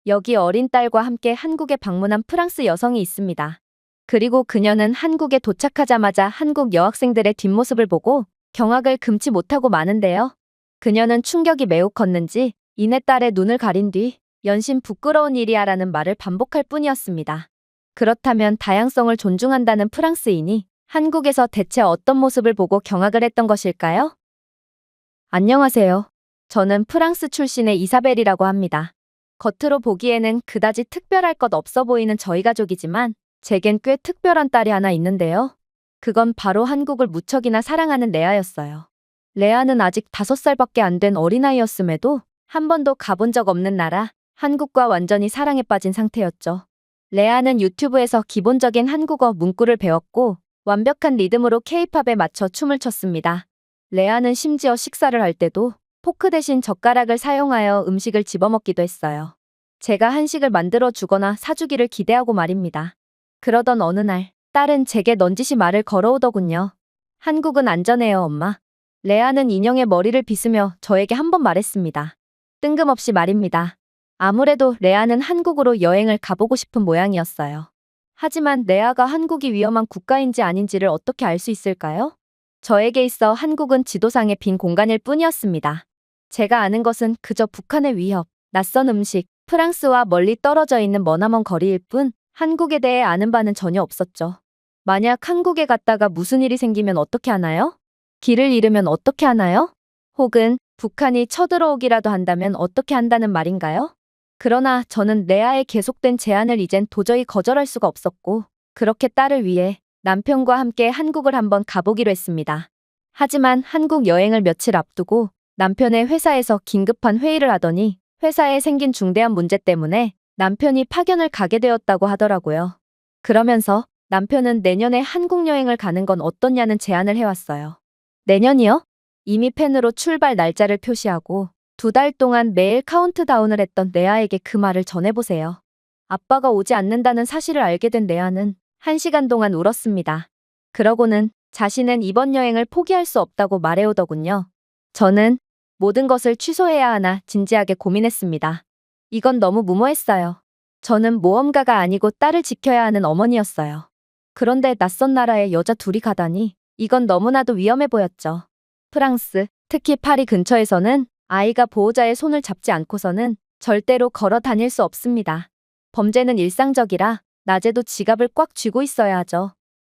여기 어린 딸과 함께 한국에 방문한 프랑스 여성이 있습니다. 그리고 그녀는 한국에 도착하자마자 한국 여학생들의 뒷모습을 보고 경악을 금치 못하고 마는데요. 그녀는 충격이 매우 컸는지 이내 딸의 눈을 가린 뒤 연신 부끄러운 일이야라는 말을 반복할 뿐이었습니다. 그렇다면 다양성을 존중한다는 프랑스인이 한국에서 대체 어떤 모습을 보고 경악을 했던 것일까요? 안녕하세요. 저는 프랑스 출신의 이사벨이라고 합니다. 겉으로 보기에는 그다지 특별할 것 없어 보이는 저희 가족이지만 제겐 꽤 특별한 딸이 하나 있는데요. 그건 바로 한국을 무척이나 사랑하는 레아였어요. 레아는 아직 5살밖에 안 된 어린아이였음에도 한 번도 가본 적 없는 나라, 한국과 완전히 사랑에 빠진 상태였죠. 레아는 유튜브에서 기본적인 한국어 문구를 배웠고 완벽한 리듬으로 케이팝에 맞춰 춤을 췄습니다. 레아는 심지어 식사를 할 때도 포크 대신 젓가락을 사용하여 음식을 집어먹기도 했어요. 제가 한식을 만들어 주거나 사주기를 기대하고 말입니다. 그러던 어느 날, 딸은 제게 넌지시 말을 걸어오더군요. 한국은 안전해요, 엄마. 레아는 인형의 머리를 빗으며 저에게 한 번 말했습니다. 뜬금없이 말입니다. 아무래도 레아는 한국으로 여행을 가보고 싶은 모양이었어요. 하지만 레아가 한국이 위험한 국가인지 아닌지를 어떻게 알 수 있을까요? 저에게 있어 한국은 지도상의 빈 공간일 뿐이었습니다. 제가 아는 것은 그저 북한의 위협, 낯선 음식, 프랑스와 멀리 떨어져 있는 머나먼 거리일 뿐 한국에 대해 아는 바는 전혀 없었죠. 만약 한국에 갔다가 무슨 일이 생기면 어떻게 하나요? 길을 잃으면 어떻게 하나요? 혹은 북한이 쳐들어오기라도 한다면 어떻게 한다는 말인가요? 그러나 저는 레아의 계속된 제안을 이젠 도저히 거절할 수가 없었고 그렇게 딸을 위해 남편과 함께 한국을 한번 가보기로 했습니다. 하지만 한국 여행을 며칠 앞두고 남편의 회사에서 긴급한 회의를 하더니 회사에 생긴 중대한 문제 때문에 남편이 파견을 가게 되었다고 하더라고요. 그러면서 남편은 내년에 한국 여행을 가는 건 어떻냐는 제안을 해왔어요. 내년이요? 이미 펜으로 출발 날짜를 표시하고 2달 동안 매일 카운트다운을 했던 레아에게 그 말을 전해보세요. 아빠가 오지 않는다는 사실을 알게 된 레아는 1시간 동안 울었습니다. 그러고는 자신은 이번 여행을 포기할 수 없다고 말해오더군요. 저는 모든 것을 취소해야 하나 진지하게 고민했습니다. 이건 너무 무모했어요. 저는 모험가가 아니고 딸을 지켜야 하는 어머니였어요. 그런데 낯선 나라에 여자 둘이 가다니 이건 너무나도 위험해 보였죠. 프랑스, 특히 파리 근처에서는 아이가 보호자의 손을 잡지 않고서는 절대로 걸어 다닐 수 없습니다. 범죄는 일상적이라 낮에도 지갑을 꽉 쥐고 있어야 하죠.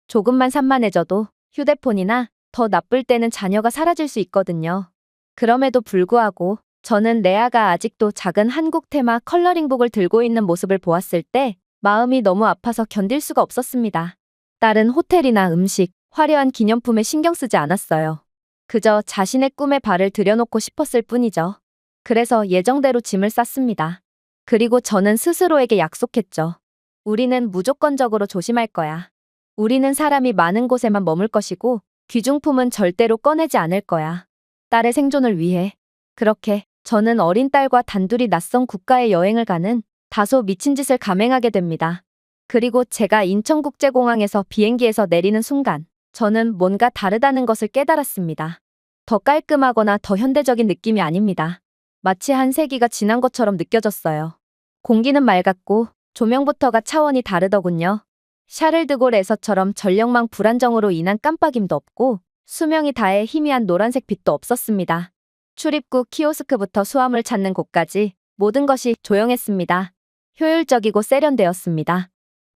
조금만 산만해져도 휴대폰이나 더 나쁠 때는 자녀가 사라질 수 있거든요. 그럼에도 불구하고 저는 레아가 아직도 작은 한국 테마 컬러링북을 들고 있는 모습을 보았을 때 마음이 너무 아파서 견딜 수가 없었습니다. 딸은 호텔이나 음식, 화려한 기념품에 신경 쓰지 않았어요. 그저 자신의 꿈에 발을 들여놓고 싶었을 뿐이죠. 그래서 예정대로 짐을 쌌습니다. 그리고 저는 스스로에게 약속했죠. 우리는 무조건적으로 조심할 거야. 우리는 사람이 많은 곳에만 머물 것이고 귀중품은 절대로 꺼내지 않을 거야. 딸의 생존을 위해. 그렇게 저는 어린 딸과 단둘이 낯선 국가에 여행을 가는 다소 미친 짓을 감행하게 됩니다. 그리고 제가 인천국제공항에서 비행기에서 내리는 순간 저는 뭔가 다르다는 것을 깨달았습니다. 더 깔끔하거나 더 현대적인 느낌이 아닙니다. 마치 한 세기가 지난 것처럼 느껴졌어요. 공기는 맑았고 조명부터가 차원이 다르더군요. 샤를드골에서처럼 전력망 불안정으로 인한 깜빡임도 없고 수명이 다해 희미한 노란색 빛도 없었습니다. 출입구 키오스크부터 수화물 찾는 곳까지 모든 것이 조용했습니다. 효율적이고 세련되었습니다.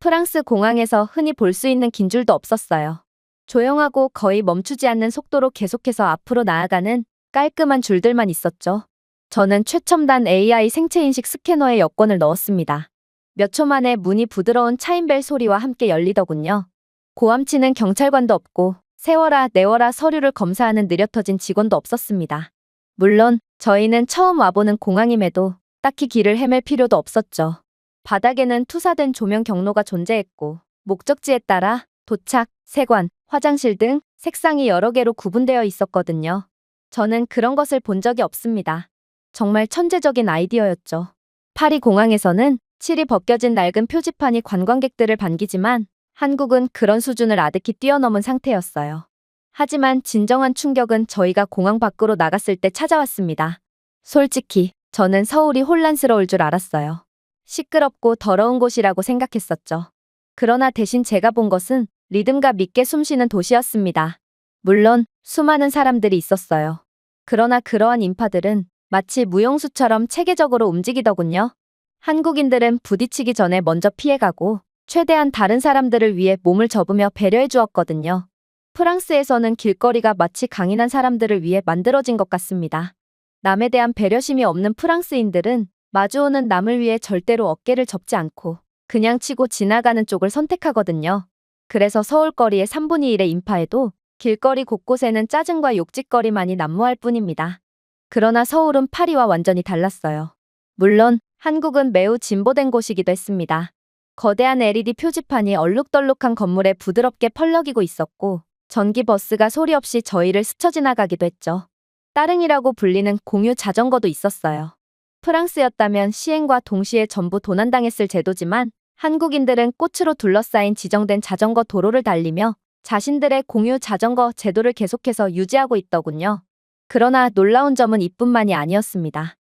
프랑스 공항에서 흔히 볼 수 있는 긴 줄도 없었어요. 조용하고 거의 멈추지 않는 속도로 계속해서 앞으로 나아가는 깔끔한 줄들만 있었죠. 저는 최첨단 AI 생체인식 스캐너에 여권을 넣었습니다. 몇 초 만에 문이 부드러운 차인벨 소리와 함께 열리더군요. 고함치는 경찰관도 없고 세워라 내워라 서류를 검사하는 느려터진 직원도 없었습니다. 물론 저희는 처음 와보는 공항임에도 딱히 길을 헤맬 필요도 없었죠. 바닥에는 투사된 조명 경로가 존재했고 목적지에 따라 도착, 세관, 화장실 등 색상이 여러 개로 구분되어 있었거든요. 저는 그런 것을 본 적이 없습니다. 정말 천재적인 아이디어였죠. 파리 공항에서는 칠이 벗겨진 낡은 표지판이 관광객들을 반기지만 한국은 그런 수준을 아득히 뛰어넘은 상태였어요. 하지만 진정한 충격은 저희가 공항 밖으로 나갔을 때 찾아왔습니다. 솔직히 저는 서울이 혼란스러울 줄 알았어요. 시끄럽고 더러운 곳이라고 생각했었죠. 그러나 대신 제가 본 것은 리듬감 있게 숨쉬는 도시였습니다. 물론 수많은 사람들이 있었어요. 그러나 그러한 인파들은 마치 무용수처럼 체계적으로 움직이더군요. 한국인들은 부딪히기 전에 먼저 피해가고 최대한 다른 사람들을 위해 몸을 접으며 배려해 주었거든요. 프랑스에서는 길거리가 마치 강인한 사람들을 위해 만들어진 것 같습니다. 남에 대한 배려심이 없는 프랑스인들은 마주오는 남을 위해 절대로 어깨를 접지 않고 그냥 치고 지나가는 쪽을 선택하거든요. 그래서 서울거리의 3분의 1의 인파에도 길거리 곳곳에는 짜증과 욕짓거리만이 난무할 뿐입니다. 그러나 서울은 파리와 완전히 달랐어요. 물론 한국은 매우 진보된 곳이기도 했습니다. 거대한 LED 표지판이 얼룩덜룩한 건물에 부드럽게 펄럭이고 있었고 전기버스가 소리 없이 저희를 스쳐 지나가기도 했죠. 따릉이라고 불리는 공유 자전거도 있었어요. 프랑스였다면 시행과 동시에 전부 도난당했을 제도지만 한국인들은 꽃으로 둘러싸인 지정된 자전거 도로를 달리며 자신들의 공유 자전거 제도를 계속해서 유지하고 있더군요. 그러나 놀라운 점은 이뿐만이 아니었습니다.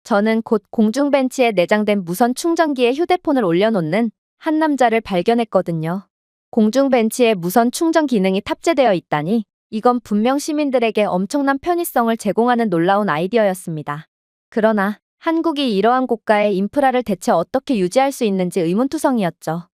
저는 곧 공중벤치에 내장된 무선 충전기에 휴대폰을 올려놓는 한 남자를 발견했거든요. 공중벤치에 무선 충전 기능이 탑재되어 있다니 이건 분명 시민들에게 엄청난 편의성을 제공하는 놀라운 아이디어였습니다. 그러나 한국이 이러한 고가의 인프라를 대체 어떻게 유지할 수 있는지 의문투성이었죠.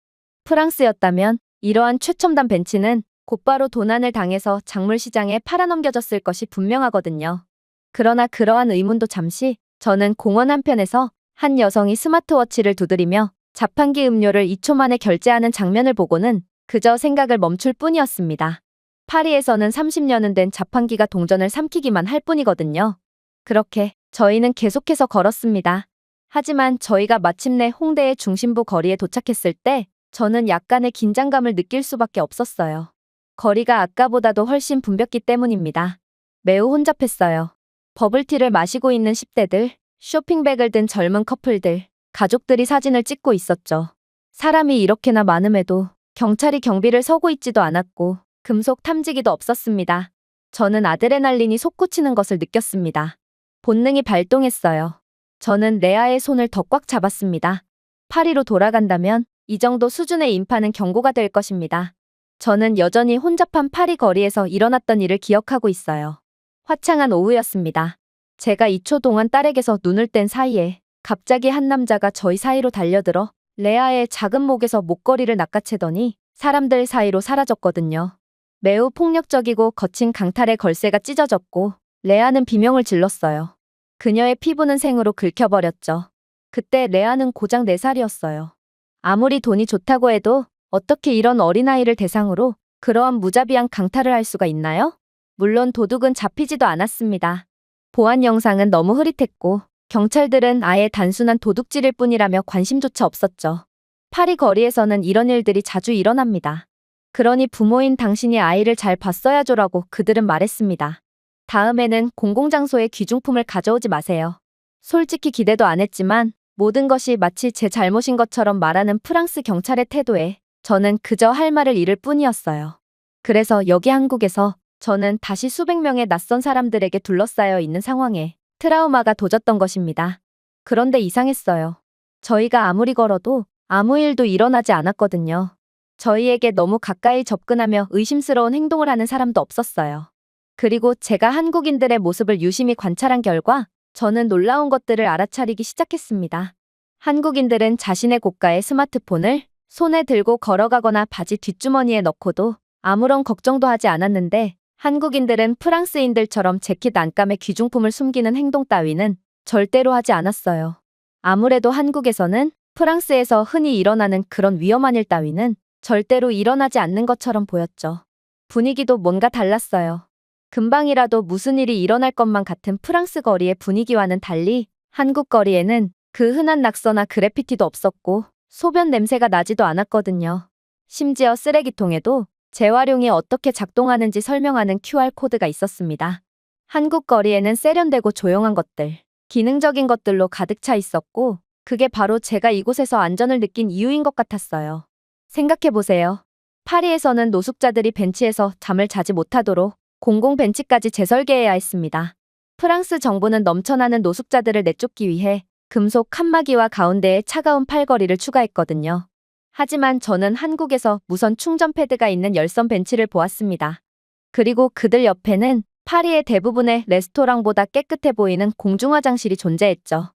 프랑스였다면 이러한 최첨단 벤치는 곧바로 도난을 당해서 작물시장에 팔아넘겨졌을 것이 분명하거든요. 그러나 그러한 의문도 잠시 저는 공원 한편에서 한 여성이 스마트워치를 두드리며 자판기 음료를 2초 만에 결제하는 장면을 보고는 그저 생각을 멈출 뿐이었습니다. 파리에서는 30년은 된 자판기가 동전을 삼키기만 할 뿐이거든요. 그렇게 저희는 계속해서 걸었습니다. 하지만 저희가 마침내 홍대의 중심부 거리에 도착했을 때 저는 약간의 긴장감을 느낄 수밖에 없었어요. 거리가 아까보다도 훨씬 붐볐기 때문입니다. 매우 혼잡했어요. 버블티를 마시고 있는 10대들, 쇼핑백을 든 젊은 커플들, 가족들이 사진을 찍고 있었죠. 사람이 이렇게나 많음에도 경찰이 경비를 서고 있지도 않았고 금속 탐지기도 없었습니다. 저는 아드레날린이 솟구치는 것을 느꼈습니다. 본능이 발동했어요. 저는 레아의 손을 더 꽉 잡았습니다. 파리로 돌아간다면 이 정도 수준의 인파는 경고가 될 것입니다. 저는 여전히 혼잡한 파리 거리에서 일어났던 일을 기억하고 있어요. 화창한 오후였습니다. 제가 2초 동안 딸에게서 눈을 뗀 사이에 갑자기 한 남자가 저희 사이로 달려들어 레아의 작은 목에서 목걸이를 낚아채더니 사람들 사이로 사라졌거든요. 매우 폭력적이고 거친 강탈의 걸쇠가 찢어졌고 레아는 비명을 질렀어요. 그녀의 피부는 생으로 긁혀버렸죠. 그때 레아는 고작 4살이었어요. 아무리 돈이 좋다고 해도 어떻게 이런 어린아이를 대상으로 그러한 무자비한 강탈을 할 수가 있나요? 물론 도둑은 잡히지도 않았습니다. 보안 영상은 너무 흐릿했고 경찰들은 아예 단순한 도둑질일 뿐이라며 관심조차 없었죠. 파리 거리에서는 이런 일들이 자주 일어납니다. 그러니 부모인 당신이 아이를 잘 봤어야죠라고 그들은 말했습니다. 다음에는 공공장소에 귀중품을 가져오지 마세요. 솔직히 기대도 안 했지만 모든 것이 마치 제 잘못인 것처럼 말하는 프랑스 경찰의 태도에 저는 그저 할 말을 잃을 뿐이었어요. 그래서 여기 한국에서 저는 다시 수백 명의 낯선 사람들에게 둘러싸여 있는 상황에 트라우마가 도졌던 것입니다. 그런데 이상했어요. 저희가 아무리 걸어도 아무 일도 일어나지 않았거든요. 저희에게 너무 가까이 접근하며 의심스러운 행동을 하는 사람도 없었어요. 그리고 제가 한국인들의 모습을 유심히 관찰한 결과 저는 놀라운 것들을 알아차리기 시작했습니다. 한국인들은 자신의 고가의 스마트폰을 손에 들고 걸어가거나 바지 뒷주머니에 넣고도 아무런 걱정도 하지 않았는데 한국인들은 프랑스인들처럼 재킷 안감에 귀중품을 숨기는 행동 따위는 절대로 하지 않았어요. 아무래도 한국에서는 프랑스에서 흔히 일어나는 그런 위험한 일 따위는 절대로 일어나지 않는 것처럼 보였죠. 분위기도 뭔가 달랐어요. 금방이라도 무슨 일이 일어날 것만 같은 프랑스 거리의 분위기와는 달리 한국 거리에는 그 흔한 낙서나 그래피티도 없었고 소변 냄새가 나지도 않았거든요. 심지어 쓰레기통에도 재활용이 어떻게 작동하는지 설명하는 QR코드가 있었습니다. 한국 거리에는 세련되고 조용한 것들, 기능적인 것들로 가득 차 있었고 그게 바로 제가 이곳에서 안전을 느낀 이유인 것 같았어요. 생각해보세요. 파리에서는 노숙자들이 벤치에서 잠을 자지 못하도록 공공 벤치까지 재설계해야 했습니다. 프랑스 정부는 넘쳐나는 노숙자들을 내쫓기 위해 금속 칸막이와 가운데에 차가운 팔걸이를 추가했거든요. 하지만 저는 한국에서 무선 충전 패드가 있는 열선 벤치를 보았습니다. 그리고 그들 옆에는 파리의 대부분의 레스토랑보다 깨끗해 보이는 공중 화장실이 존재했죠.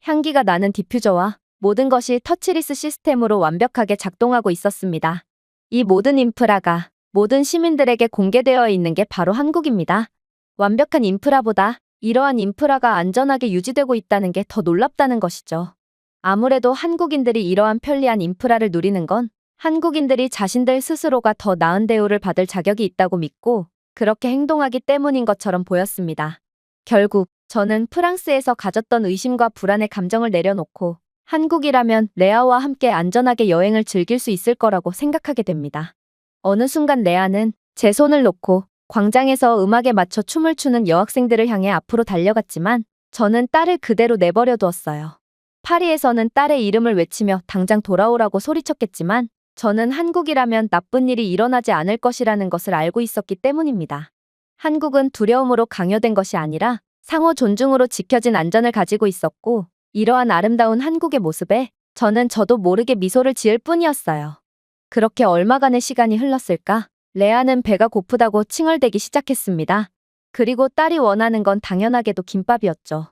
향기가 나는 디퓨저와 모든 것이 터치리스 시스템으로 완벽하게 작동하고 있었습니다. 이 모든 인프라가 모든 시민들에게 공개되어 있는 게 바로 한국입니다. 완벽한 인프라보다 이러한 인프라가 안전하게 유지되고 있다는 게 더 놀랍다는 것이죠. 아무래도 한국인들이 이러한 편리한 인프라를 누리는 건 한국인들이 자신들 스스로가 더 나은 대우를 받을 자격이 있다고 믿고 그렇게 행동하기 때문인 것처럼 보였습니다. 결국 저는 프랑스에서 가졌던 의심과 불안의 감정을 내려놓고 한국이라면 레아와 함께 안전하게 여행을 즐길 수 있을 거라고 생각하게 됩니다. 어느 순간 레아는 제 손을 놓고 광장에서 음악에 맞춰 춤을 추는 여학생들을 향해 앞으로 달려갔지만 저는 딸을 그대로 내버려 두었어요. 파리에서는 딸의 이름을 외치며 당장 돌아오라고 소리쳤겠지만 저는 한국이라면 나쁜 일이 일어나지 않을 것이라는 것을 알고 있었기 때문입니다. 한국은 두려움으로 강요된 것이 아니라 상호 존중으로 지켜진 안전을 가지고 있었고 이러한 아름다운 한국의 모습에 저는 저도 모르게 미소를 지을 뿐이었어요. 그렇게 얼마간의 시간이 흘렀을까? 레아는 배가 고프다고 칭얼대기 시작했습니다. 그리고 딸이 원하는 건 당연하게도 김밥이었죠.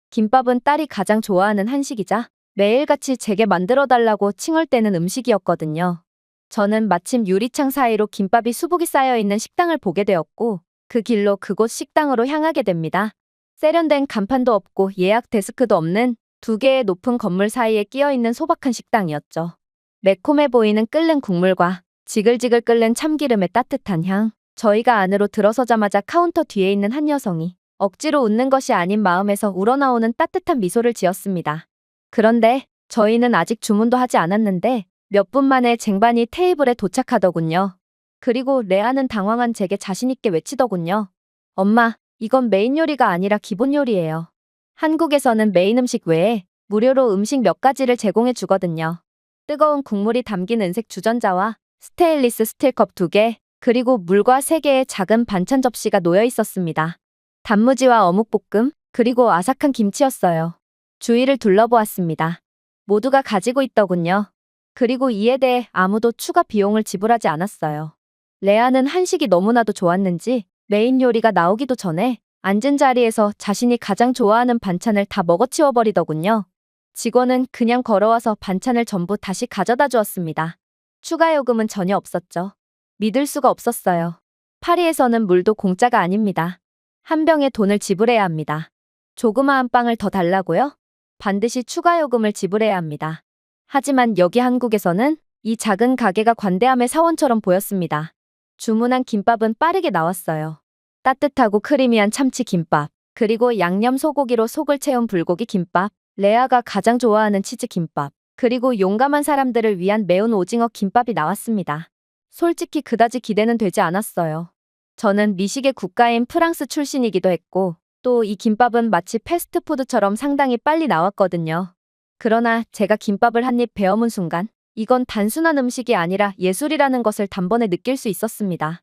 김밥은 딸이 가장 좋아하는 한식이자 매일같이 제게 만들어달라고 칭얼대는 음식이었거든요. 저는 마침 유리창 사이로 김밥이 수북이 쌓여있는 식당을 보게 되었고 그 길로 그곳 식당으로 향하게 됩니다. 세련된 간판도 없고 예약 데스크도 없는 두 개의 높은 건물 사이에 끼어있는 소박한 식당이었죠. 매콤해 보이는 끓는 국물과 지글지글 끓는 참기름의 따뜻한 향. 저희가 안으로 들어서자마자 카운터 뒤에 있는 한 여성이 억지로 웃는 것이 아닌 마음에서 우러나오는 따뜻한 미소를 지었습니다. 그런데 저희는 아직 주문도 하지 않았는데 몇 분 만에 쟁반이 테이블에 도착하더군요. 그리고 레아는 당황한 제게 자신있게 외치더군요. 엄마, 이건 메인 요리가 아니라 기본 요리예요. 한국에서는 메인 음식 외에 무료로 음식 몇 가지를 제공해 주거든요. 뜨거운 국물이 담긴 은색 주전자와 스테인리스 스틸컵 2개, 그리고 물과 3개의 작은 반찬 접시가 놓여 있었습니다. 단무지와 어묵볶음, 그리고 아삭한 김치였어요. 주위를 둘러보았습니다. 모두가 가지고 있더군요. 그리고 이에 대해 아무도 추가 비용을 지불하지 않았어요. 레아는 한식이 너무나도 좋았는지 메인 요리가 나오기도 전에 앉은 자리에서 자신이 가장 좋아하는 반찬을 다 먹어치워버리더군요. 직원은 그냥 걸어와서 반찬을 전부 다시 가져다 주었습니다. 추가 요금은 전혀 없었죠. 믿을 수가 없었어요. 파리에서는 물도 공짜가 아닙니다. 한 병에 돈을 지불해야 합니다. 조그마한 빵을 더 달라고요? 반드시 추가 요금을 지불해야 합니다. 하지만 여기 한국에서는 이 작은 가게가 관대함의 사원처럼 보였습니다. 주문한 김밥은 빠르게 나왔어요. 따뜻하고 크리미한 참치 김밥, 그리고 양념 소고기로 속을 채운 불고기 김밥, 레아가 가장 좋아하는 치즈 김밥, 그리고 용감한 사람들을 위한 매운 오징어 김밥이 나왔습니다. 솔직히 그다지 기대는 되지 않았어요. 저는 미식의 국가인 프랑스 출신이기도 했고 또 이 김밥은 마치 패스트푸드처럼 상당히 빨리 나왔거든요. 그러나 제가 김밥을 한 입 베어문 순간 이건 단순한 음식이 아니라 예술이라는 것을 단번에 느낄 수 있었습니다.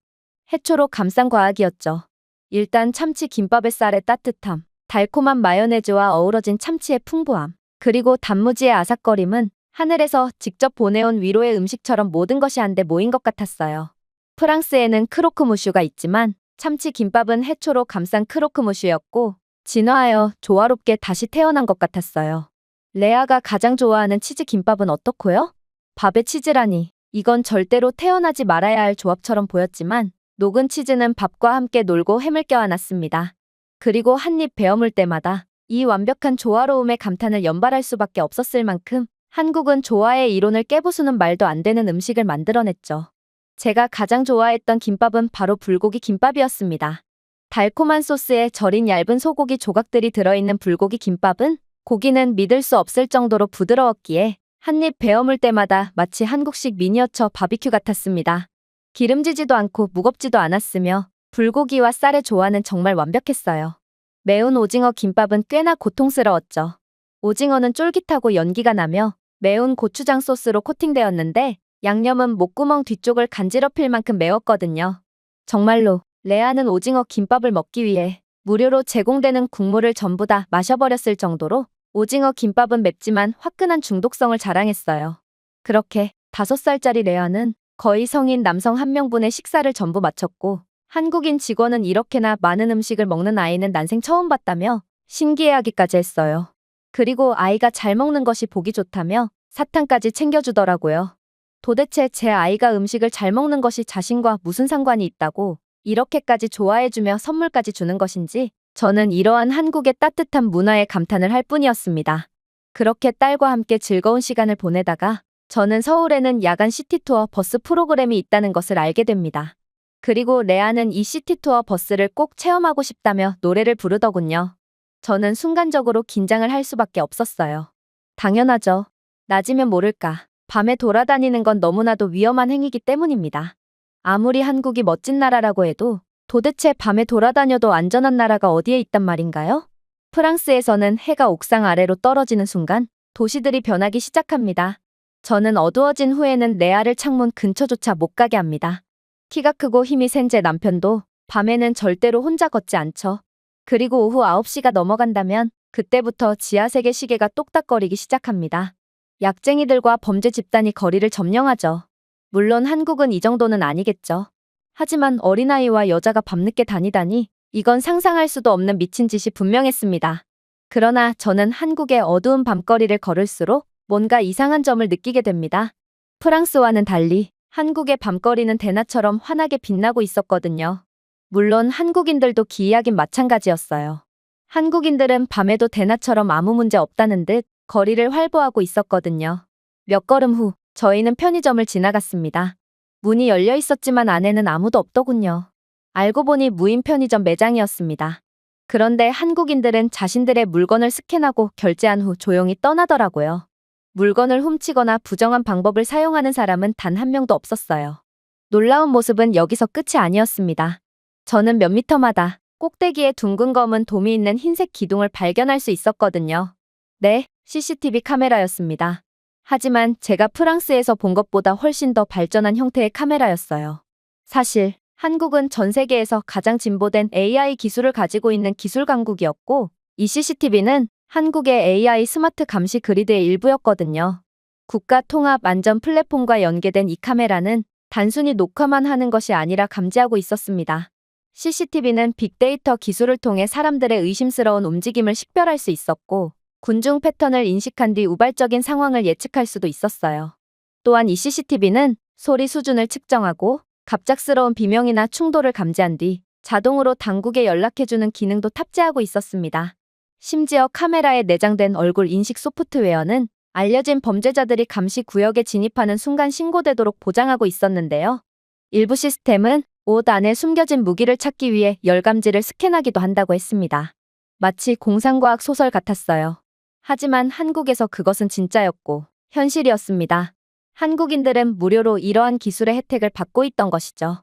해초로 감싼 과학이었죠. 일단 참치 김밥의 쌀의 따뜻함, 달콤한 마요네즈와 어우러진 참치의 풍부함, 그리고 단무지의 아삭거림은 하늘에서 직접 보내온 위로의 음식처럼 모든 것이 한데 모인 것 같았어요. 프랑스에는 크로크무슈가 있지만 참치 김밥은 해초로 감싼 크로크무슈였고 진화하여 조화롭게 다시 태어난 것 같았어요. 레아가 가장 좋아하는 치즈 김밥은 어떻고요? 밥에 치즈라니, 이건 절대로 태어나지 말아야 할 조합처럼 보였지만 녹은 치즈는 밥과 함께 놀고 햄을 껴안았습니다. 그리고 한 입 베어물 때마다 이 완벽한 조화로움에 감탄을 연발할 수밖에 없었을 만큼 한국은 조화의 이론을 깨부수는 말도 안 되는 음식을 만들어냈죠. 제가 가장 좋아했던 김밥은 바로 불고기 김밥이었습니다. 달콤한 소스에 절인 얇은 소고기 조각들이 들어있는 불고기 김밥은 고기는 믿을 수 없을 정도로 부드러웠기에 한 입 베어물 때마다 마치 한국식 미니어처 바비큐 같았습니다. 기름지지도 않고 무겁지도 않았으며 불고기와 쌀의 조화는 정말 완벽했어요. 매운 오징어 김밥은 꽤나 고통스러웠죠. 오징어는 쫄깃하고 연기가 나며 매운 고추장 소스로 코팅되었는데 양념은 목구멍 뒤쪽을 간지럽힐 만큼 매웠거든요. 정말로 레아는 오징어 김밥을 먹기 위해 무료로 제공되는 국물을 전부 다 마셔버렸을 정도로 오징어 김밥은 맵지만 화끈한 중독성을 자랑했어요. 그렇게 5살짜리 레아는 거의 성인 남성 한 명분의 식사를 전부 마쳤고, 한국인 직원은 이렇게나 많은 음식을 먹는 아이는 난생 처음 봤다며 신기해하기까지 했어요. 그리고 아이가 잘 먹는 것이 보기 좋다며 사탕까지 챙겨주더라고요. 도대체 제 아이가 음식을 잘 먹는 것이 자신과 무슨 상관이 있다고 이렇게까지 좋아해주며 선물까지 주는 것인지, 저는 이러한 한국의 따뜻한 문화에 감탄을 할 뿐이었습니다. 그렇게 딸과 함께 즐거운 시간을 보내다가 저는 서울에는 야간 시티투어 버스 프로그램이 있다는 것을 알게 됩니다. 그리고 레아는 이 시티투어 버스를 꼭 체험하고 싶다며 노래를 부르더군요. 저는 순간적으로 긴장을 할 수밖에 없었어요. 당연하죠. 낮이면 모를까. 밤에 돌아다니는 건 너무나도 위험한 행위이기 때문입니다. 아무리 한국이 멋진 나라라고 해도 도대체 밤에 돌아다녀도 안전한 나라가 어디에 있단 말인가요? 프랑스에서는 해가 옥상 아래로 떨어지는 순간 도시들이 변하기 시작합니다. 저는 어두워진 후에는 레아를 창문 근처조차 못 가게 합니다. 키가 크고 힘이 센 제 남편도 밤에는 절대로 혼자 걷지 않죠. 그리고 오후 9시가 넘어간다면 그때부터 지하세계 시계가 똑딱거리기 시작합니다. 약쟁이들과 범죄 집단이 거리를 점령하죠. 물론 한국은 이 정도는 아니겠죠. 하지만 어린아이와 여자가 밤늦게 다니다니 이건 상상할 수도 없는 미친 짓이 분명했습니다. 그러나 저는 한국의 어두운 밤거리를 걸을수록 뭔가 이상한 점을 느끼게 됩니다. 프랑스와는 달리 한국의 밤거리는 대낮처럼 환하게 빛나고 있었거든요. 물론 한국인들도 기이하긴 마찬가지였어요. 한국인들은 밤에도 대낮처럼 아무 문제 없다는 듯 거리를 활보하고 있었거든요. 몇 걸음 후 저희는 편의점을 지나갔습니다. 문이 열려 있었지만 안에는 아무도 없더군요. 알고 보니 무인 편의점 매장이었습니다. 그런데 한국인들은 자신들의 물건을 스캔하고 결제한 후 조용히 떠나더라고요. 물건을 훔치거나 부정한 방법을 사용하는 사람은 단 한 명도 없었어요. 놀라운 모습은 여기서 끝이 아니었습니다. 저는 몇 미터마다 꼭대기에 둥근 검은 돔이 있는 흰색 기둥을 발견할 수 있었거든요. 네, CCTV 카메라였습니다. 하지만 제가 프랑스에서 본 것보다 훨씬 더 발전한 형태의 카메라였어요. 사실 한국은 전 세계에서 가장 진보된 AI 기술을 가지고 있는 기술 강국이었고, 이 CCTV는 한국의 AI 스마트 감시 그리드의 일부였거든요. 국가 통합 안전 플랫폼과 연계된 이 카메라는 단순히 녹화만 하는 것이 아니라 감지하고 있었습니다. CCTV는 빅데이터 기술을 통해 사람들의 의심스러운 움직임을 식별할 수 있었고, 군중 패턴을 인식한 뒤 우발적인 상황을 예측할 수도 있었어요. 또한 이 CCTV는 소리 수준을 측정하고 갑작스러운 비명이나 충돌을 감지한 뒤 자동으로 당국에 연락해주는 기능도 탑재하고 있었습니다. 심지어 카메라에 내장된 얼굴 인식 소프트웨어는 알려진 범죄자들이 감시 구역에 진입하는 순간 신고되도록 보장하고 있었는데요. 일부 시스템은 옷 안에 숨겨진 무기를 찾기 위해 열감지를 스캔하기도 한다고 했습니다. 마치 공상과학 소설 같았어요. 하지만 한국에서 그것은 진짜였고 현실이었습니다. 한국인들은 무료로 이러한 기술의 혜택을 받고 있던 것이죠.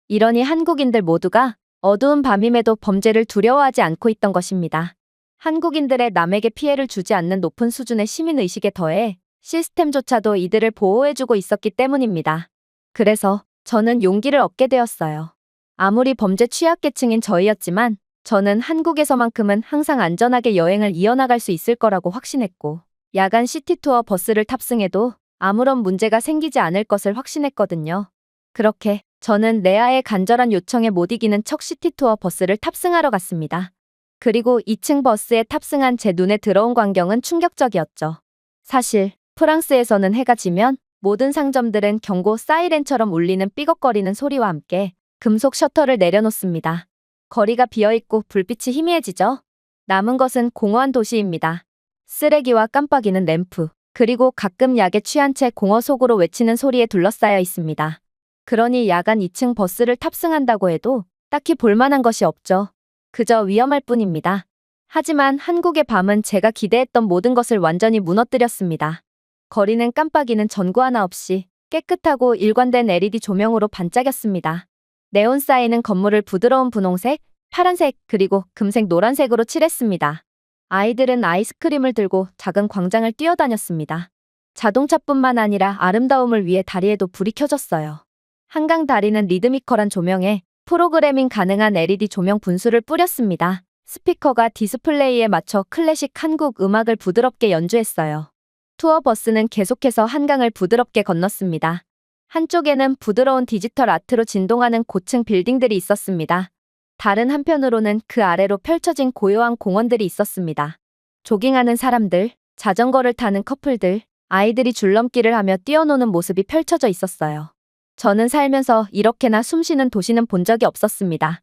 이러니 한국인들 모두가 어두운 밤임에도 범죄를 두려워하지 않고 있던 것입니다. 한국인들의 남에게 피해를 주지 않는 높은 수준의 시민의식에 더해 시스템조차도 이들을 보호해주고 있었기 때문입니다. 그래서 저는 용기를 얻게 되었어요. 아무리 범죄 취약계층인 저희였지만 저는 한국에서만큼은 항상 안전하게 여행을 이어나갈 수 있을 거라고 확신했고, 야간 시티투어 버스를 탑승해도 아무런 문제가 생기지 않을 것을 확신했거든요. 그렇게 저는 레아의 간절한 요청에 못 이기는 척 시티투어 버스를 탑승하러 갔습니다. 그리고 2층 버스에 탑승한 제 눈에 들어온 광경은 충격적이었죠. 사실 프랑스에서는 해가 지면 모든 상점들은 경고 사이렌처럼 울리는 삐걱거리는 소리와 함께 금속 셔터를 내려놓습니다. 거리가 비어있고 불빛이 희미해지죠. 남은 것은 공허한 도시입니다. 쓰레기와 깜빡이는 램프, 그리고 가끔 약에 취한 채 공허 속으로 외치는 소리에 둘러싸여 있습니다. 그러니 야간 2층 버스를 탑승한다고 해도 딱히 볼만한 것이 없죠. 그저 위험할 뿐입니다. 하지만 한국의 밤은 제가 기대했던 모든 것을 완전히 무너뜨렸습니다. 거리는 깜빡이는 전구 하나 없이 깨끗하고 일관된 LED 조명으로 반짝였습니다. 네온 사인은 건물을 부드러운 분홍색, 파란색, 그리고 금색 노란색으로 칠했습니다. 아이들은 아이스크림을 들고 작은 광장을 뛰어다녔습니다. 자동차뿐만 아니라 아름다움을 위해 다리에도 불이 켜졌어요. 한강 다리는 리드미컬한 조명에 프로그래밍 가능한 LED 조명 분수를 뿌렸습니다. 스피커가 디스플레이에 맞춰 클래식 한국 음악을 부드럽게 연주했어요. 투어 버스는 계속해서 한강을 부드럽게 건넜습니다. 한쪽에는 부드러운 디지털 아트로 진동하는 고층 빌딩들이 있었습니다. 다른 한편으로는 그 아래로 펼쳐진 고요한 공원들이 있었습니다. 조깅하는 사람들, 자전거를 타는 커플들, 아이들이 줄넘기를 하며 뛰어노는 모습이 펼쳐져 있었어요. 저는 살면서 이렇게나 숨쉬는 도시는 본 적이 없었습니다.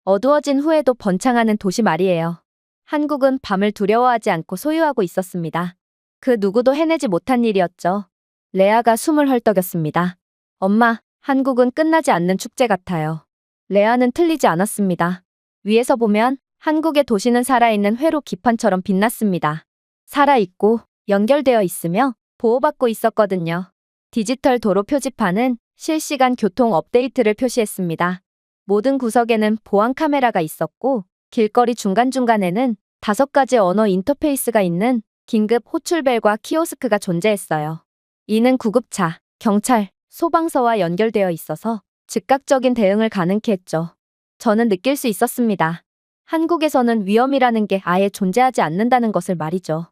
어두워진 후에도 번창하는 도시 말이에요. 한국은 밤을 두려워하지 않고 소유하고 있었습니다. 그 누구도 해내지 못한 일이었죠. 레아가 숨을 헐떡였습니다. 엄마, 한국은 끝나지 않는 축제 같아요. 레아는 틀리지 않았습니다. 위에서 보면 한국의 도시는 살아있는 회로 기판처럼 빛났습니다. 살아있고 연결되어 있으며 보호받고 있었거든요. 디지털 도로 표지판은 실시간 교통 업데이트를 표시했습니다. 모든 구석에는 보안 카메라가 있었고 길거리 중간중간에는 5가지 언어 인터페이스가 있는 긴급 호출벨과 키오스크가 존재했어요. 이는 구급차, 경찰, 소방서와 연결되어 있어서 즉각적인 대응을 가능케 했죠. 저는 느낄 수 있었습니다. 한국에서는 위험이라는 게 아예 존재하지 않는다는 것을 말이죠.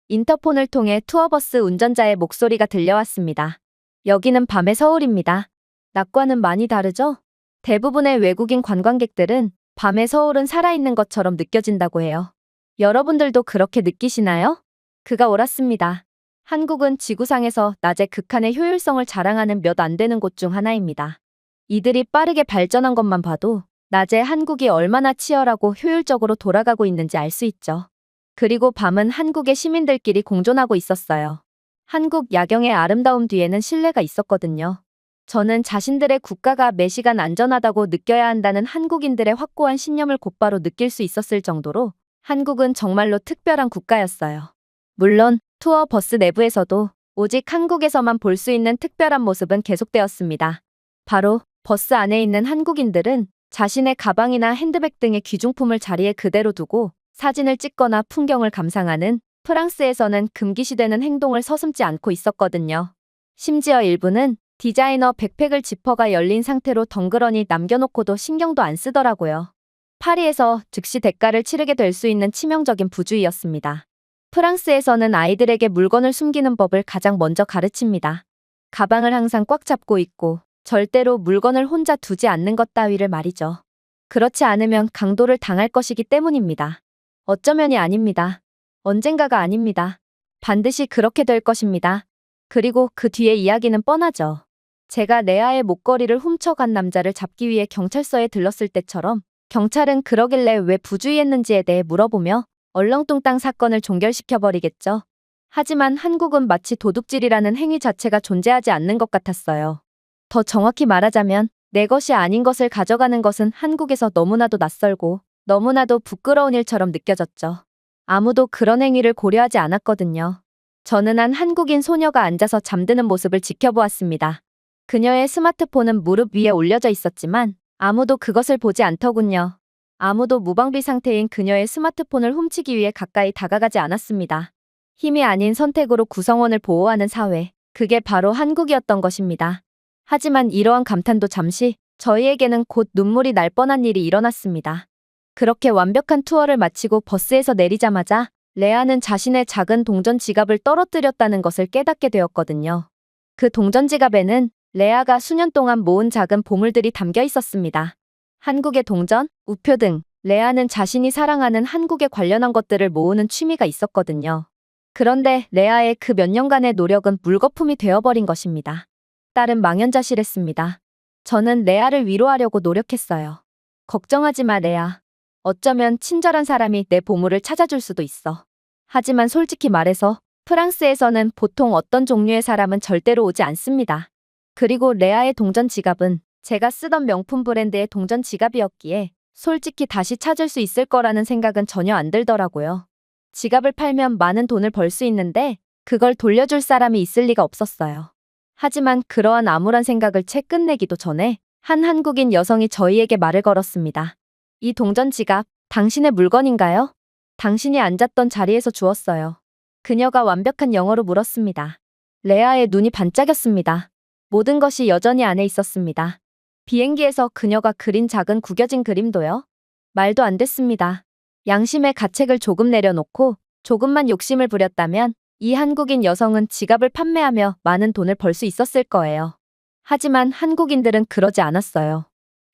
인터폰을 통해 투어버스 운전자의 목소리가 들려왔습니다. 여기는 밤의 서울입니다. 낮과는 많이 다르죠? 대부분의 외국인 관광객들은 밤의 서울은 살아있는 것처럼 느껴진다고 해요. 여러분들도 그렇게 느끼시나요? 그가 옳았습니다. 한국은 지구상에서 낮에 극한의 효율성을 자랑하는 몇 안 되는 곳 중 하나입니다. 이들이 빠르게 발전한 것만 봐도 낮에 한국이 얼마나 치열하고 효율적으로 돌아가고 있는지 알 수 있죠. 그리고 밤은 한국의 시민들끼리 공존하고 있었어요. 한국 야경의 아름다움 뒤에는 신뢰가 있었거든요. 저는 자신들의 국가가 매시간 안전하다고 느껴야 한다는 한국인들의 확고한 신념을 곧바로 느낄 수 있었을 정도로 한국은 정말로 특별한 국가였어요. 물론 투어 버스 내부에서도 오직 한국에서만 볼 수 있는 특별한 모습은 계속되었습니다. 바로 버스 안에 있는 한국인들은 자신의 가방이나 핸드백 등의 귀중품을 자리에 그대로 두고 사진을 찍거나 풍경을 감상하는, 프랑스에서는 금기시되는 행동을 서슴지 않고 있었거든요. 심지어 일부는 디자이너 백팩을 지퍼가 열린 상태로 덩그러니 남겨놓고도 신경도 안 쓰더라고요. 파리에서 즉시 대가를 치르게 될 수 있는 치명적인 부주의였습니다. 프랑스에서는 아이들에게 물건을 숨기는 법을 가장 먼저 가르칩니다. 가방을 항상 꽉 잡고 있고 절대로 물건을 혼자 두지 않는 것 따위를 말이죠. 그렇지 않으면 강도를 당할 것이기 때문입니다. 어쩌면이 아닙니다. 언젠가가 아닙니다. 반드시 그렇게 될 것입니다. 그리고 그 뒤의 이야기는 뻔하죠. 제가 레아의 목걸이를 훔쳐간 남자를 잡기 위해 경찰서에 들렀을 때처럼 경찰은 그러길래 왜 부주의했는지에 대해 물어보며 얼렁뚱땅 사건을 종결시켜버리겠죠. 하지만 한국은 마치 도둑질이라는 행위 자체가 존재하지 않는 것 같았어요. 더 정확히 말하자면 내 것이 아닌 것을 가져가는 것은 한국에서 너무나도 낯설고 너무나도 부끄러운 일처럼 느껴졌죠. 아무도 그런 행위를 고려하지 않았거든요. 저는 한 한국인 소녀가 앉아서 잠드는 모습을 지켜보았습니다. 그녀의 스마트폰은 무릎 위에 올려져 있었지만 아무도 그것을 보지 않더군요. 아무도 무방비 상태인 그녀의 스마트폰을 훔치기 위해 가까이 다가가지 않았습니다. 힘이 아닌 선택으로 구성원을 보호하는 사회, 그게 바로 한국이었던 것입니다. 하지만 이러한 감탄도 잠시, 저희에게는 곧 눈물이 날 뻔한 일이 일어났습니다. 그렇게 완벽한 투어를 마치고 버스에서 내리자마자 레아는 자신의 작은 동전 지갑을 떨어뜨렸다는 것을 깨닫게 되었거든요. 그 동전 지갑에는 레아가 수년 동안 모은 작은 보물들이 담겨 있었습니다. 한국의 동전, 우표 등 레아는 자신이 사랑하는 한국에 관련한 것들을 모으는 취미가 있었거든요. 그런데 레아의 그 몇 년간의 노력은 물거품이 되어버린 것입니다. 딸은 망연자실했습니다. 저는 레아를 위로하려고 노력했어요. 걱정하지 마, 레아. 어쩌면 친절한 사람이 내 보물을 찾아줄 수도 있어. 하지만 솔직히 말해서 프랑스에서는 보통 어떤 종류의 사람은 절대로 오지 않습니다. 그리고 레아의 동전 지갑은 제가 쓰던 명품 브랜드의 동전 지갑이었기에 솔직히 다시 찾을 수 있을 거라는 생각은 전혀 안 들더라고요. 지갑을 팔면 많은 돈을 벌 수 있는데 그걸 돌려줄 사람이 있을 리가 없었어요. 하지만 그러한 암울한 생각을 채 끝내기도 전에 한 한국인 여성이 저희에게 말을 걸었습니다. 이 동전 지갑, 당신의 물건인가요? 당신이 앉았던 자리에서 주었어요. 그녀가 완벽한 영어로 물었습니다. 레아의 눈이 반짝였습니다. 모든 것이 여전히 안에 있었습니다. 비행기에서 그녀가 그린 작은 구겨진 그림도요. 말도 안 됐습니다. 양심의 가책을 조금 내려놓고 조금만 욕심을 부렸다면 이 한국인 여성은 지갑을 판매하며 많은 돈을 벌 수 있었을 거예요. 하지만 한국인들은 그러지 않았어요.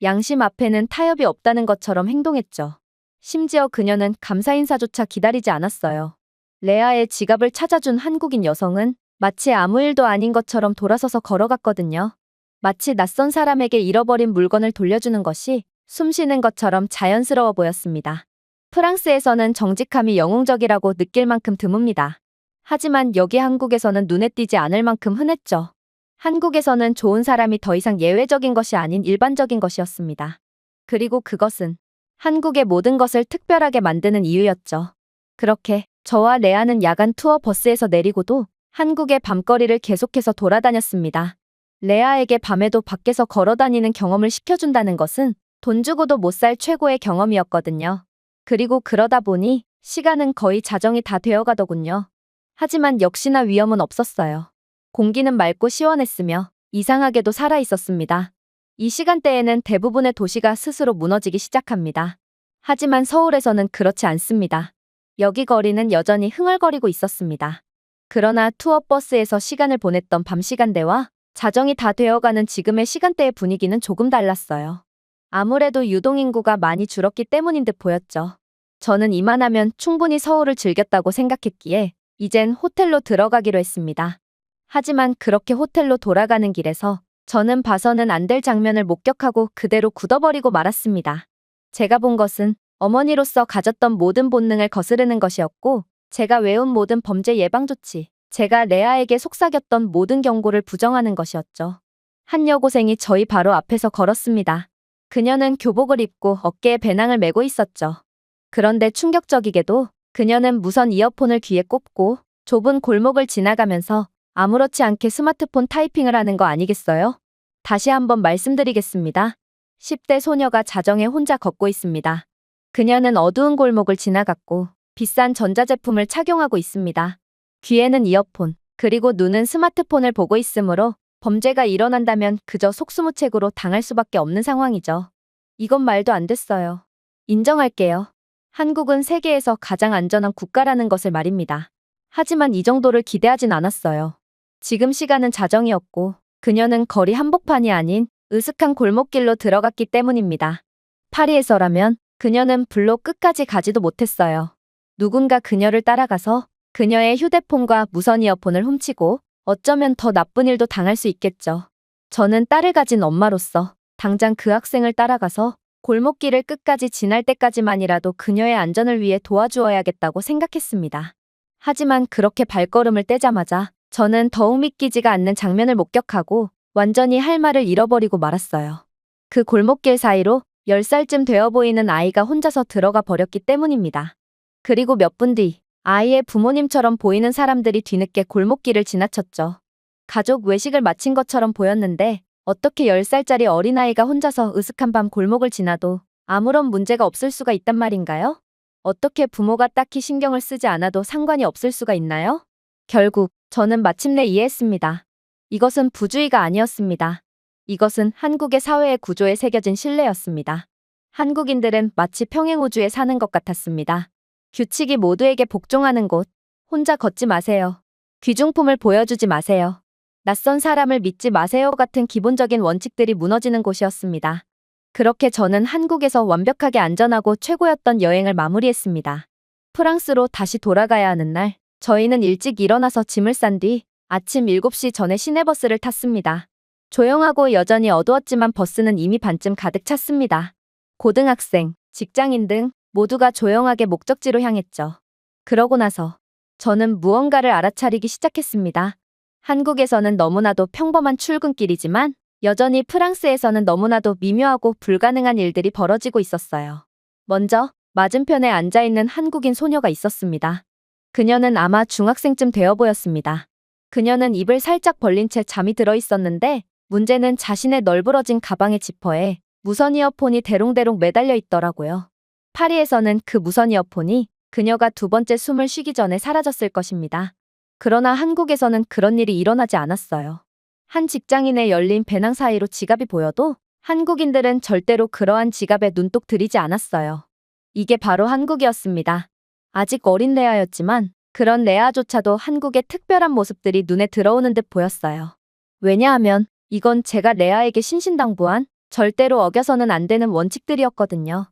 양심 앞에는 타협이 없다는 것처럼 행동했죠. 심지어 그녀는 감사 인사조차 기다리지 않았어요. 레아의 지갑을 찾아준 한국인 여성은 마치 아무 일도 아닌 것처럼 돌아서서 걸어갔거든요. 마치 낯선 사람에게 잃어버린 물건을 돌려주는 것이 숨쉬는 것처럼 자연스러워 보였습니다. 프랑스에서는 정직함이 영웅적이라고 느낄 만큼 드뭅니다. 하지만 여기 한국에서는 눈에 띄지 않을 만큼 흔했죠. 한국에서는 좋은 사람이 더 이상 예외적인 것이 아닌 일반적인 것이었습니다. 그리고 그것은 한국의 모든 것을 특별하게 만드는 이유였죠. 그렇게 저와 레아는 야간 투어 버스에서 내리고도 한국의 밤거리를 계속해서 돌아다녔습니다. 레아에게 밤에도 밖에서 걸어다니는 경험을 시켜준다는 것은 돈 주고도 못 살 최고의 경험이었거든요. 그리고 그러다 보니 시간은 거의 자정이 다 되어가더군요. 하지만 역시나 위험은 없었어요. 공기는 맑고 시원했으며 이상하게도 살아있었습니다. 이 시간대에는 대부분의 도시가 스스로 무너지기 시작합니다. 하지만 서울에서는 그렇지 않습니다. 여기 거리는 여전히 흥얼거리고 있었습니다. 그러나 투어버스에서 시간을 보냈던 밤 시간대와 자정이 다 되어가는 지금의 시간대의 분위기는 조금 달랐어요. 아무래도 유동인구가 많이 줄었기 때문인 듯 보였죠. 저는 이만하면 충분히 서울을 즐겼다고 생각했기에 이젠 호텔로 들어가기로 했습니다. 하지만 그렇게 호텔로 돌아가는 길에서 저는 봐서는 안 될 장면을 목격하고 그대로 굳어버리고 말았습니다. 제가 본 것은 어머니로서 가졌던 모든 본능을 거스르는 것이었고 제가 외운 모든 범죄 예방 조치, 제가 레아에게 속삭였던 모든 경고를 부정하는 것이었죠. 한 여고생이 저희 바로 앞에서 걸었습니다. 그녀는 교복을 입고 어깨에 배낭을 메고 있었죠. 그런데 충격적이게도 그녀는 무선 이어폰을 귀에 꽂고 좁은 골목을 지나가면서 아무렇지 않게 스마트폰 타이핑을 하는 거 아니겠어요? 다시 한번 말씀드리겠습니다. 10대 소녀가 자정에 혼자 걷고 있습니다. 그녀는 어두운 골목을 지나갔고 비싼 전자제품을 착용하고 있습니다. 귀에는 이어폰, 그리고 눈은 스마트폰을 보고 있으므로 범죄가 일어난다면 그저 속수무책으로 당할 수밖에 없는 상황이죠. 이건 말도 안 됐어요. 인정할게요. 한국은 세계에서 가장 안전한 국가라는 것을 말입니다. 하지만 이 정도를 기대하진 않았어요. 지금 시간은 자정이었고 그녀는 거리 한복판이 아닌 으슥한 골목길로 들어갔기 때문입니다. 파리에서라면 그녀는 불로 끝까지 가지도 못했어요. 누군가 그녀를 따라가서 그녀의 휴대폰과 무선 이어폰을 훔치고 어쩌면 더 나쁜 일도 당할 수 있겠죠. 저는 딸을 가진 엄마로서 당장 그 학생을 따라가서 골목길을 끝까지 지날 때까지만이라도 그녀의 안전을 위해 도와주어야겠다고 생각했습니다. 하지만 그렇게 발걸음을 떼자마자 저는 더욱 믿기지가 않는 장면을 목격하고 완전히 할 말을 잃어버리고 말았어요. 그 골목길 사이로 10살쯤 되어 보이는 아이가 혼자서 들어가 버렸기 때문입니다. 그리고 몇 분 뒤 아이의 부모님처럼 보이는 사람들이 뒤늦게 골목길을 지나쳤죠. 가족 외식을 마친 것처럼 보였는데 어떻게 10살짜리 어린아이가 혼자서 으슥한 밤 골목을 지나도 아무런 문제가 없을 수가 있단 말인가요? 어떻게 부모가 딱히 신경을 쓰지 않아도 상관이 없을 수가 있나요? 결국 저는 마침내 이해했습니다. 이것은 부주의가 아니었습니다. 이것은 한국의 사회의 구조에 새겨진 신뢰였습니다. 한국인들은 마치 평행우주에 사는 것 같았습니다. 규칙이 모두에게 복종하는 곳. 혼자 걷지 마세요. 귀중품을 보여주지 마세요. 낯선 사람을 믿지 마세요 같은 기본적인 원칙들이 무너지는 곳이었습니다. 그렇게 저는 한국에서 완벽하게 안전하고 최고였던 여행을 마무리했습니다. 프랑스로 다시 돌아가야 하는 날, 저희는 일찍 일어나서 짐을 싼 뒤 아침 7시 전에 시내버스를 탔습니다. 조용하고 여전히 어두웠지만 버스는 이미 반쯤 가득 찼습니다. 고등학생, 직장인 등 모두가 조용하게 목적지로 향했죠. 그러고 나서 저는 무언가를 알아차리기 시작했습니다. 한국에서는 너무나도 평범한 출근길이지만 여전히 프랑스에서는 너무나도 미묘하고 불가능한 일들이 벌어지고 있었어요. 먼저 맞은편에 앉아있는 한국인 소녀가 있었습니다. 그녀는 아마 중학생쯤 되어 보였습니다. 그녀는 입을 살짝 벌린 채 잠이 들어 있었는데 문제는 자신의 널브러진 가방의 지퍼에 무선 이어폰이 대롱대롱 매달려 있더라고요. 파리에서는 그 무선 이어폰이 그녀가 두 번째 숨을 쉬기 전에 사라졌을 것입니다. 그러나 한국에서는 그런 일이 일어나지 않았어요. 한 직장인의 열린 배낭 사이로 지갑이 보여도 한국인들은 절대로 그러한 지갑에 눈독 들이지 않았어요. 이게 바로 한국이었습니다. 아직 어린 레아였지만 그런 레아조차도 한국의 특별한 모습들이 눈에 들어오는 듯 보였어요. 왜냐하면 이건 제가 레아에게 신신당부한 절대로 어겨서는 안 되는 원칙들이었거든요.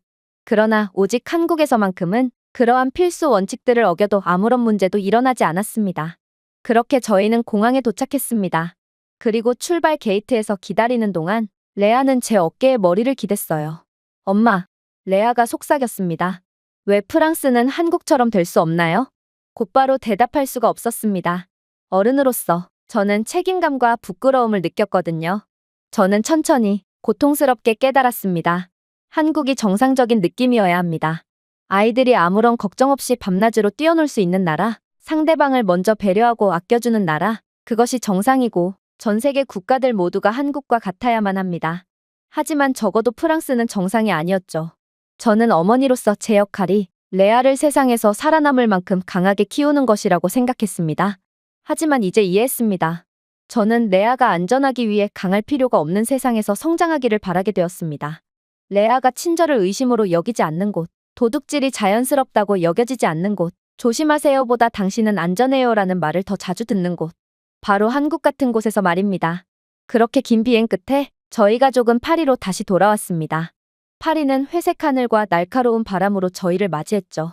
그러나 오직 한국에서만큼은 그러한 필수 원칙들을 어겨도 아무런 문제도 일어나지 않았습니다. 그렇게 저희는 공항에 도착했습니다. 그리고 출발 게이트에서 기다리는 동안 레아는 제 어깨에 머리를 기댔어요. 엄마, 레아가 속삭였습니다. 왜 프랑스는 한국처럼 될 수 없나요? 곧바로 대답할 수가 없었습니다. 어른으로서 저는 책임감과 부끄러움을 느꼈거든요. 저는 천천히 고통스럽게 깨달았습니다. 한국이 정상적인 느낌이어야 합니다. 아이들이 아무런 걱정 없이 밤낮으로 뛰어놀 수 있는 나라, 상대방을 먼저 배려하고 아껴주는 나라, 그것이 정상이고 전 세계 국가들 모두가 한국과 같아야만 합니다. 하지만 적어도 프랑스는 정상이 아니었죠. 저는 어머니로서 제 역할이 레아를 세상에서 살아남을 만큼 강하게 키우는 것이라고 생각했습니다. 하지만 이제 이해했습니다. 저는 레아가 안전하기 위해 강할 필요가 없는 세상에서 성장하기를 바라게 되었습니다. 레아가 친절을 의심으로 여기지 않는 곳, 도둑질이 자연스럽다고 여겨지지 않는 곳, 조심하세요보다 당신은 안전해요라는 말을 더 자주 듣는 곳, 바로 한국 같은 곳에서 말입니다. 그렇게 긴 비행 끝에 저희 가족은 파리로 다시 돌아왔습니다. 파리는 회색 하늘과 날카로운 바람으로 저희를 맞이했죠.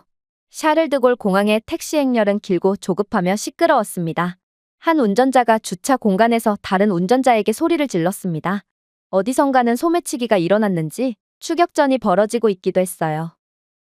샤를드골 공항의 택시 행렬은 길고 조급하며 시끄러웠습니다. 한 운전자가 주차 공간에서 다른 운전자에게 소리를 질렀습니다. 어디선가는 소매치기가 일어났는지 추격전이 벌어지고 있기도 했어요.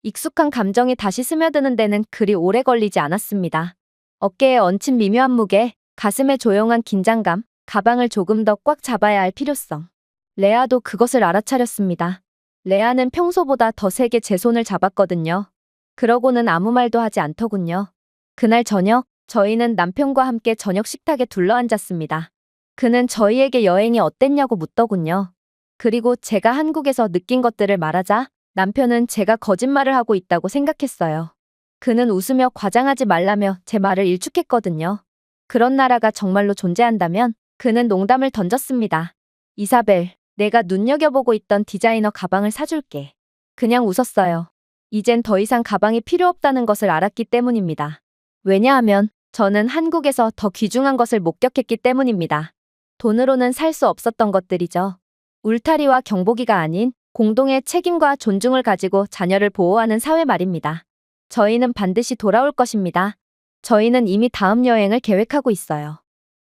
익숙한 감정이 다시 스며드는 데는 그리 오래 걸리지 않았습니다. 어깨에 얹힌 미묘한 무게, 가슴에 조용한 긴장감, 가방을 조금 더 꽉 잡아야 할 필요성. 레아도 그것을 알아차렸습니다. 레아는 평소보다 더 세게 제 손을 잡았거든요. 그러고는 아무 말도 하지 않더군요. 그날 저녁, 저희는 남편과 함께 저녁 식탁에 둘러앉았습니다. 그는 저희에게 여행이 어땠냐고 묻더군요. 그리고 제가 한국에서 느낀 것들을 말하자 남편은 제가 거짓말을 하고 있다고 생각했어요. 그는 웃으며 과장하지 말라며 제 말을 일축했거든요. 그런 나라가 정말로 존재한다면 그는 농담을 던졌습니다. 이사벨, 내가 눈여겨보고 있던 디자이너 가방을 사줄게. 그냥 웃었어요. 이젠 더 이상 가방이 필요 없다는 것을 알았기 때문입니다. 왜냐하면 저는 한국에서 더 귀중한 것을 목격했기 때문입니다. 돈으로는 살 수 없었던 것들이죠. 울타리와 경보기가 아닌 공동의 책임과 존중을 가지고 자녀를 보호하는 사회 말입니다. 저희는 반드시 돌아올 것입니다. 저희는 이미 다음 여행을 계획하고 있어요.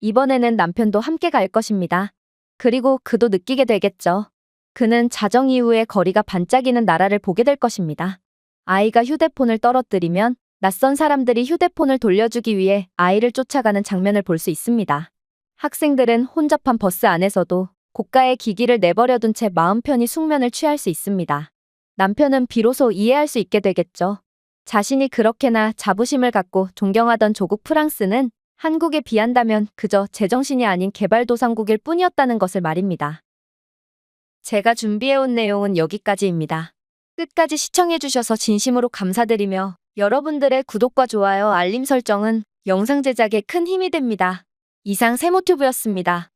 이번에는 남편도 함께 갈 것입니다. 그리고 그도 느끼게 되겠죠. 그는 자정 이후에 거리가 반짝이는 나라를 보게 될 것입니다. 아이가 휴대폰을 떨어뜨리면 낯선 사람들이 휴대폰을 돌려주기 위해 아이를 쫓아가는 장면을 볼 수 있습니다. 학생들은 혼잡한 버스 안에서도 고가의 기기를 내버려둔 채 마음 편히 숙면을 취할 수 있습니다. 남편은 비로소 이해할 수 있게 되겠죠. 자신이 그렇게나 자부심을 갖고 존경하던 조국 프랑스는 한국에 비한다면 그저 제정신이 아닌 개발도상국일 뿐이었다는 것을 말입니다. 제가 준비해온 내용은 여기까지입니다. 끝까지 시청해주셔서 진심으로 감사드리며 여러분들의 구독과 좋아요, 알림 설정은 영상 제작에 큰 힘이 됩니다. 이상 세모튜브였습니다.